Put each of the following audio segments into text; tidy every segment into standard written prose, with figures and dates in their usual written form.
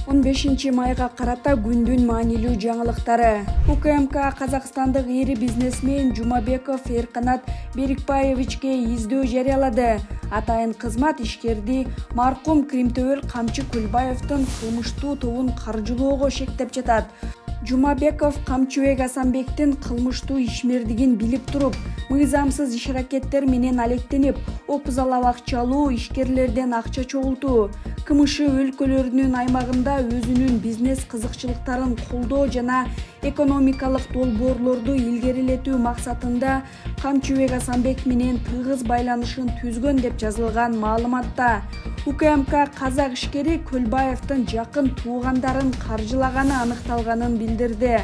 15-майга карата күндүн маанилүү жаңылыктары. УКМК казакстандык ири бизнесмен Жумабеков Эрканат Берикбаевичке издөө жарыялады. Атайын кызмат ишкерди маркум Кримтөбөл Камчы Көлбаевдин кылмыштуу тобун каржылоого шектеп жатат. Жумабеков Камчыбек Асанбектин кылмыштуу ишмердигин билип туруп, мыйзамсыз иш-аракеттер менен алектенип, опузалап акча алуу, ишкерлерден акча чогултуу, КМШ өлкөлөрүнүн аймагында өзүнүн бизнес кызыкчылыктарын колдоо жана экономикалык долбоорлорду илгерилетүү максатында Камчыбек Асанбек менен тыгыз байланышын түзгөн деп жазылган маалыматта. УКМК казак ишкери Көлбаевдин жакын туугандарын каржылаганы аныкталганын билдирди.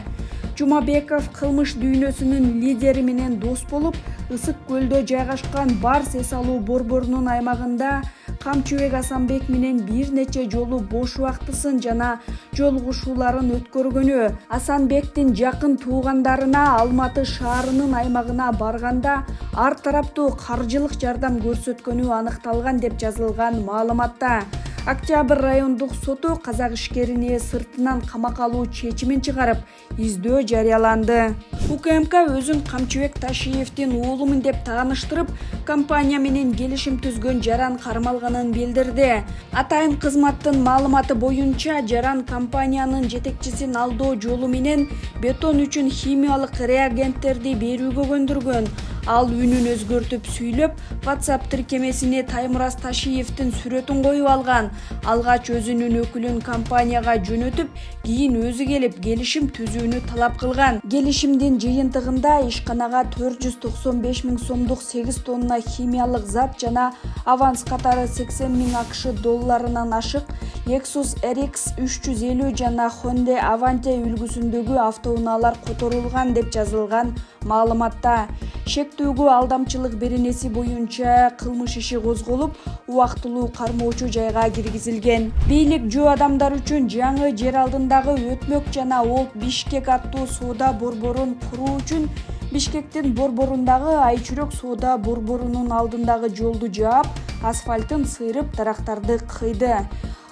Жумабеков кылмыш дүйнөсүнүн лидери менен дос болуп, Ысык көлдө жайгашкан Барс эс алуу борборунун аймагында Камчыбек Асанбек менен бир нече жолу бош убактысын жана жолугушууларын өткөргөнү, Асанбектин жакын туугандарына Алматы шаарынын аймагына барганда ар тараптуу каржылык жардам көрсөткөнү аныкталган деп жазылган маалыматта. Октябрь райондук соту казак ишкерини сыртынан камакка алуу чечимин чыгарып, издөө жарыяланды. УКМК өзүн Камчыбек Ташиевдин уулумун деп тааныштырып, компания менен келишим түзгөн Жаран кармалганын билдирди. Атайын кызматтын маалыматы боюнча, Жаран компаниянын жетекчисин алдоо жолу менен бетон үчүн химиялык реагенттерди берүүгө көндүргөн. Ал үнүн өзгөртүп сүйлөп, WhatsApp тиркемесине Таймураз Ташиевдин сүрөтүн коюп алган. Алгач өзүнүн өкүлүн компанияга жөнөтүп, кийин өзү келип келишим түзүүнү талап кылган. Келишимдин жыйынтыгында ишканага 495 000 сомдук 8 тонна химиялык зат жана аванс катары 80 000 АКШ долларынан ашык Lexus RX 350 жана Hyundai Avante үлгүсүндөгү автоунаалар которулган деп жазылган маалыматта. Шектүүгө алдамчылык беренеси боюнча кылмыш иши козголуп, убактылуу кармоочу жайга киргизилген. Бийлик жөө адамдар үчүн жаңы жер алдындагы өтмөк жана Олд Бишкек аттуу соода борборун куруу үчүн Бишкектин борборундагы Айчүрөк соода борборунун алдындагы жолду жаап, асфальтын сыйрып, дарактарды кыйды.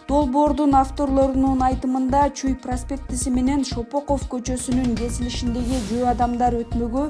Долбоордун авторлорунун айтымында Чүй проспектиси менен Шопоков көчөсүнүн кесилишиндеги жөө адамдар өтмөгү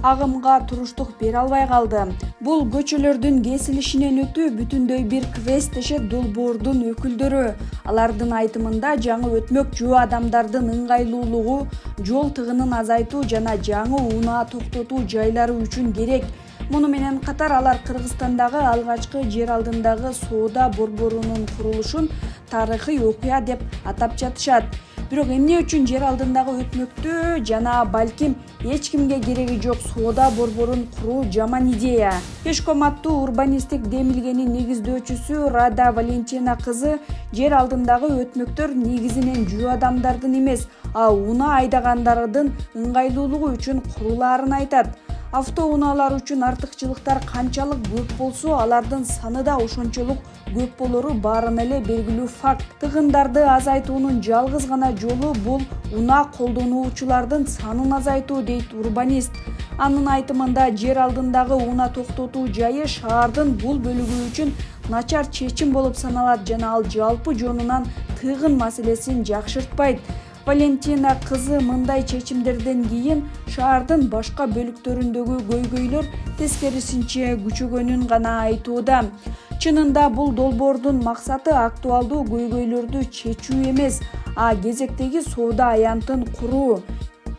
агымга туруштук бере албай калды. Бул көчөлөрдүн кесилишинен өтүү бүтүндөй бир квест дешет долбоордун өкүлдөрү. Алардын айтымында жаңы өтмөк жөө адамдардын ыңгайлуулугу, жол тыгынын азайтуу жана жаңы унаа токтотуу жайлары үчүн керек. Муну менен катар алар Кыргызстандагы алгачкы жер алдындагы соода борборунун курулушун тарыхый окуя деп атап жатышат. Бирок эмне үчүн жер алдындагы өтмөктү жана балким эч кимге кереги жок соода борборун куруу жаман идея. Пешком аттуу урбанисттик демилгенин негиздөөчүсү Рада Валентина кызы жер алдындагы өтмөктөр негизинен жөө адамдардын эмес, а унаа айдагандардын ыңгайлуулугу үчүн курулаарын айтат. Автоунаалар үчүн артыкчылыктар канчалык көп болсо, алардын саны да ошончолук көп болору баарына эле белгилүү факт. Тыгындарды азайтуунун жалгыз гана жолу бул унаа колдонуучулардын санын азайтуу, дейт урбанист. Анын айтымында жер алдындагы унаа токтотуу жайы шаардын бул бөлүгү үчүн начар чечим болуп саналат жана ал жалпы жонунан тыгын маселесин жакшыртпайт. Валентина кызы мындай чечимдерден кийин шаардын башка бөлүктөрүндөгү көйгөйлөр тескерисинче күчөгөнүн гана айтууда. Чынында бул долбоордун максаты актуалдуу көйгөйлөрдү чечүү эмес, а кезектеги соода аянтын куруу.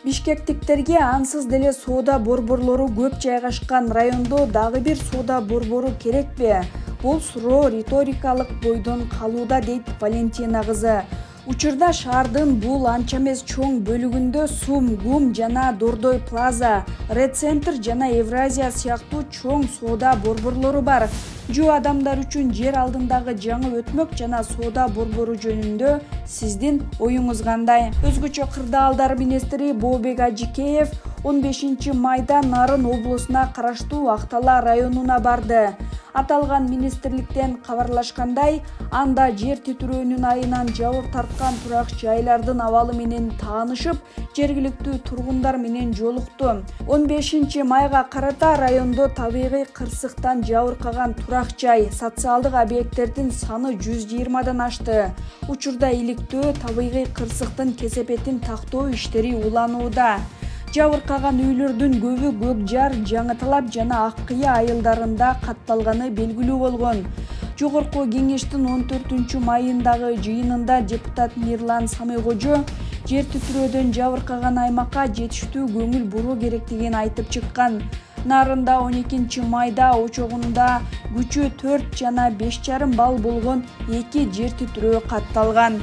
Бишкектиктерге ансыз деле соода борборлору көп жайгашкан райондо дагы бир соода борбору керекпи? Бул суроо риторикалык бойдон калууда, дейт Валентина кызы. Учурда шаардын бул анча эмес чоң бөлүгүндө Сум, Гум жана Дордой Плаза, Ред Центр жана Евразия сыяктуу чоң соода борборлору бар. Жөө адамдар үчүн жер алдындагы жаңы өтмөк жана соода борбору жөнүндө сиздин оюңуз кандай? Өзгөчө кырдаалдар министри Бообек Ажикеев 15 майда Нарын облусуна караштуу Актала районуна барды. Аталган министрликтен кабарлашкандай, анда жер титирөөнүн айынан жабыр тарткан турак жайлардын абалы менен таанышып, жергиликтүү тургундар менен жолукту. 15 майга карата райондо табигый кырсыктан жабыркаган турак жай, социалдык объекттердин саны 120дан ашты. Учурда иликтөө табигый кырсыктын кесепетин тактоо иштери уланууда. Жабыркаган үйлөрдүн көбү Көк Жар, Жаңы Талап жана Ак Кыя айылдарында катталганы белгилүү болгон. Жогорку кеңештин 14 майындагы жыйынында депутат Мирлан Самыйкожо жер титирөөдөн жабыркаган аймакка жетиштүү көңүл буруу керектигин айтып чыккан. Нарында 12 майда очогунда күчү 4 жана 5,5 балл болгон 2 жер титирөө катталган.